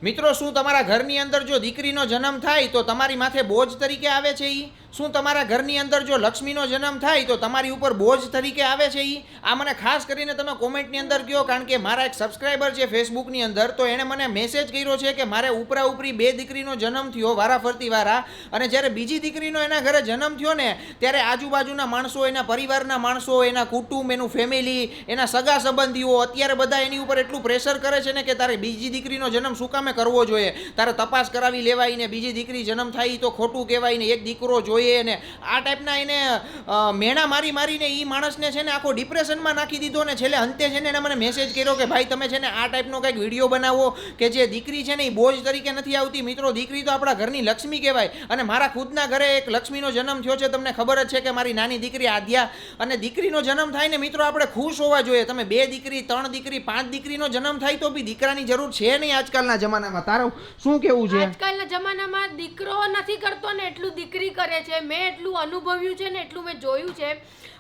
મિત્રો શું તમારા ઘરની અંદર જો દીકરીનો જન્મ થાય તો તમારી માથે બોજ તરીકે આવે છે ઈ? શું તમારા ઘરની અંદર જો લક્ષ્મીનો જન્મ થાય તો તમારી ઉપર બોજ તરીકે આવે છે ઈ? આ મને ખાસ કરીને તમે કોમેન્ટની અંદર કહો, કારણ કે મારા એક સબસ્ક્રાઈબર છે ફેસબુકની અંદર, તો એણે મને મેસેજ કર્યો છે કે મારે ઉપરા ઉપરી 2 દીકરીનો જન્મ થયો વારાફરતી વારા, અને જ્યારે બીજી દીકરીનો એના ઘરે જન્મ થયો ને ત્યારે આજુબાજુના માણસો, એના પરિવારના માણસો, એના કુટુંબ, એનું ફેમિલી, એના સગા સંબંધીઓ અત્યારે બધા એની ઉપર એટલું પ્રેશર કરે છે ને કે તારે બીજી દીકરીનો જન્મ શું કામે કરવો જોઈએ, તારે તપાસ કરાવી લેવાય ને બીજી દીકરી જન્મ થાય તો ખોટું કહેવાય ને, એક દીકરો જોઈએ ને, આ ટાઈપના એને મેણા મારીને એ માણસને છે ને આખો ડિપ્રેશનમાં નાખી દીધો ને છેલ્લે અંતે છે ને એને મને મેસેજ કર્યો કે ભાઈ તમે છે ને આ ટાઈપનો કંઈક વિડીયો બનાવો કે જે દીકરી છે ને એ બોજ તરીકે નથી આવતી. મિત્રો, દીકરી તો આપણા ઘરની લક્ષ્મી કહેવાય, અને મારા ખુદના ઘરે એક લક્ષ્મીનો જન્મ થયો છે, તમને ખબર જ છે કે મારી નાની દીકરી આદ્યા, અને દીકરીનો જન્મ થાય ને મિત્રો આપણે ખુશ હોવા જોઈએ. તમે 2 દીકરી, 3 દીકરી, 5 દીકરીનો જન્મ થાય તો બી દીકરાની જરૂર છે નહીં આજકાલના જમાનામાં. તારું શું કેવું છે? આજકાલના જમાનામાં દીકરો નથી કરતો ને એટલું દીકરી કરે છે. મેં એટલું અનુભવ્યું છે ને એટલું મેં જોયું છે.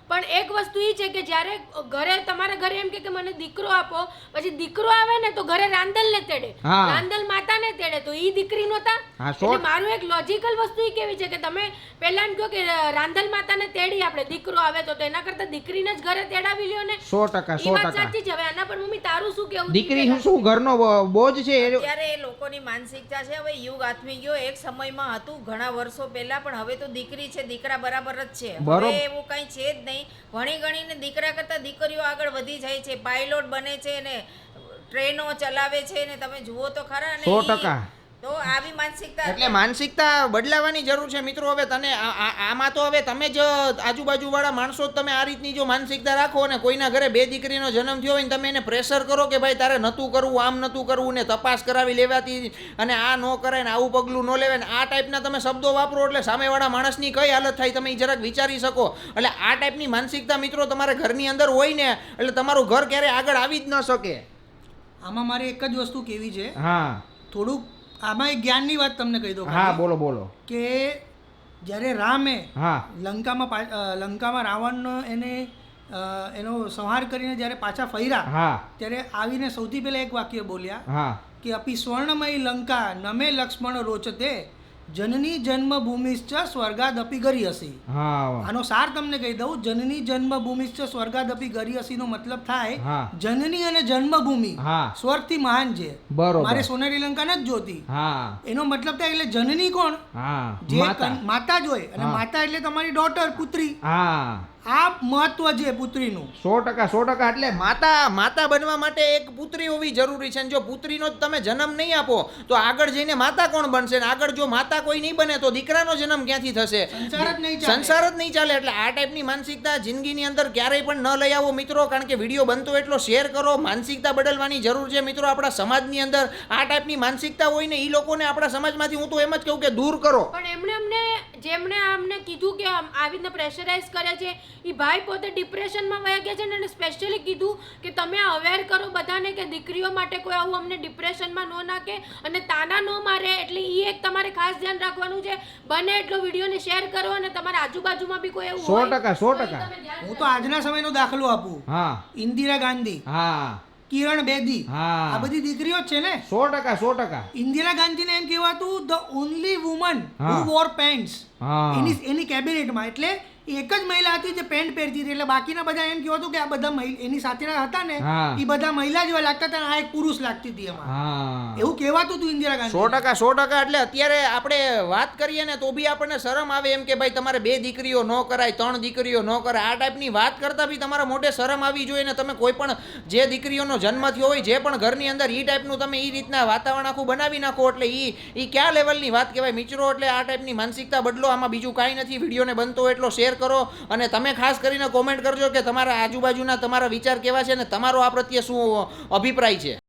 પણ એક વસ્તુ એ છે કે જ્યારે ઘરે તમારા ઘરે એમ કે મને દીકરો આપો, પછી દીકરો આવે ને તો ઘરે રાંદલ ને તેડે, રાંદલ માતા ને તેડે, તો ઈ દીકરી નહોતા. એટલે મારું એક લોજિકલ વસ્તુ એ કેવી છે કે તમે પહેલા એમ કહો કે રાંદલ માતા ને તેડી આપણે, દીકરો આવે તો એના કરતા દીકરીને જ ઘરે તેડાવી લ્યો ને. 100% ઈ વાત સાચી છે. હવે આના પર મમ્મી તારું શું કેવું? દીકરી શું ઘરનો બોજ છે? અત્યારે એ લોકોની માનસિકતા છે. હવે યુગ આથમી ગયો. એક સમયમાં હતું ઘણા વર્ષો પહેલા, પણ હવે તો દીકરી છે દીકરા બરાબર જ છે. હવે એવું કઈ છે જ નહીં. ભણી ગણીને દીકરા કરતા દીકરીઓ આગળ વધી જાય છે, પાયલોટ બને છે ને ટ્રેનો ચલાવે છે ને તમે જુઓ તો ખરા ને. 100%. તો આવી માનસિકતા, એટલે માનસિકતા બદલાવાની જરૂર છે મિત્રો. હવે તને આમાં તો હવે તમે જ આજુબાજુ વાળા માણસો તમે આ રીતની જો માનસિકતા રાખો ને કોઈના ઘરે 2 દીકરીનો જન્મ થયો હોય ને તમે એને પ્રેશર કરો કે ભાઈ તારે નતું કરવું, આમ નતું કરવું ને તપાસ કરાવી લેવાતી અને આ ન કરાય ને આવું પગલું ન લેવાય ને આ ટાઈપના તમે શબ્દો વાપરો એટલે સામેવાળા માણસની કઈ હાલત થાય તમે જરાક વિચારી શકો. એટલે આ ટાઈપની માનસિકતા મિત્રો તમારે ઘરની અંદર હોય ને એટલે તમારું ઘર ક્યારે આગળ આવી જ ન શકે. આમાં મારે એક જ વસ્તુ કેવી છે, હા થોડુંક આમાં એક જ્ઞાનની વાત તમને કહી દઉં. હા, બોલો બોલો. કે જ્યારે રામે હા લંકામાં રાવણનો એનો સંહાર કરીને જ્યારે પાછા ફર્યા ત્યારે આવીને સૌથી પહેલા એક વાક્ય બોલ્યા કે અપી સ્વર્ણમય લંકા નમે લક્ષ્મણ રોચતે જનની જન્મભૂમિશ્ચ સ્વર્ગાદપી ગરીયસી. આનો સાર તમને કહી દઉં. જનની જન્મભૂમિશ્ચ સ્વર્ગાદપી ગરીયસી નો મતલબ થાય જનની અને જન્મભૂમિ સ્વર્ગથી મહાન છે. મારે સોનેરી લંકા નથી જોતી, એનો મતલબ થાય એટલે જનની કોણ? જે માતા જ હોય, અને માતા એટલે તમારી ડોટર, પુત્રી. આ મહત્વ છે પુત્રીનું. 100%. એટલે માતા બનવા માટે એક પુત્રી હોવી જરૂરી છે. જો પુત્રીનો જ તમે જન્મ નહીં આપો તો આગળ જઈને માતા કોણ બનશે? ને આગળ જો માતા કોઈ નહીં બને તો દીકરાનો જન્મ ક્યાંથી થશે? સંસાર જ નહીં ચાલે. એટલે આ ટાઈપની માનસિકતા જિંદગીની અંદર ક્યારેય પણ ન લઈ આવો મિત્રો, કારણ કે વિડીયો બનતો એટલો શેર કરો. માનસિકતા બદલવાની જરૂર છે મિત્રો. આપણા સમાજની અંદર આ ટાઈપની માનસિકતા હોય ને એ લોકોને આપણા સમાજમાંથી હું તો એમ જ કહું કે દૂર કરો. પણ જેમણે અમને કીધું કે આવી રીતના પ્રેશરાઇઝ કરે છે એ ભાઈ પોતે ડિપ્રેશનમાં વયા ગયા છે ને, સ્પેશિયલી કીધું કે તમે અવેર કરો બધાને કે દીકરીઓ માટે કોઈ આવું અમને ડિપ્રેશનમાં ન નાખે અને તાના ન મારે. એટલે એ એક તમારે ખાસ ધ્યાન રાખવાનું છે. બને એટલો વિડીયોને શેર કરો અને તમારા આજુબાજુમાં બી કોઈ એવું 100%. હું તો આજના સમયનો દાખલો આપું. ઇન્દિરા ગાંધી, કિરણ બેદી, આ બધી દીકરીઓ જ છે ને. 100%. ઇન્દિરા ગાંધીને એમ કહેવાતું the only woman who wore pants એની કેબિનેટમાં. એટલે એક જ મહિલા હતી જે પેન્ટ પહેરતી હતી. એટલે બાકીના બધા એમ કહેવાતું કે આ બધા એની સાથેના હતા ને એ બધા મહિલા જેવા લાગતા હતા, આ એક પુરુષ લાગતી હતી એમાં. એવું કહેવાતું હતું ઇન્દિરા ગાંધી. 100%. એટલે અત્યારે આપણે વાત કરીએ ને તો બી આપણને શરમ આવે એમ કે ભાઈ તમારે 2 દીકરીઓ ન કરાય, 3 દીકરીઓ ન કરાય. આ ટાઈપની વાત કરતા બી તમારા મોઢે શરમ આવી જોઈએ ને તમે કોઈ પણ જે દીકરીઓનો જન્મ થયો હોય જે પણ ઘરની અંદર એ ટાઈપનું તમે એ રીતના વાતાવરણ આખું બનાવી નાખો એટલે એ કયા લેવલની વાત કહેવાય મિત્રો. એટલે આ ટાઈપની માનસિકતા બદલો. આમાં બીજું કાંઈ નથી. વિડીયોને બનતો એટલો શેર કરો અને તમે ખાસ કરીને કોમેન્ટ કરજો કે તમારા આજુબાજુના તમારા વિચાર કેવા છે ને તમારો આ પ્રત્યે શું અભિપ્રાય છે.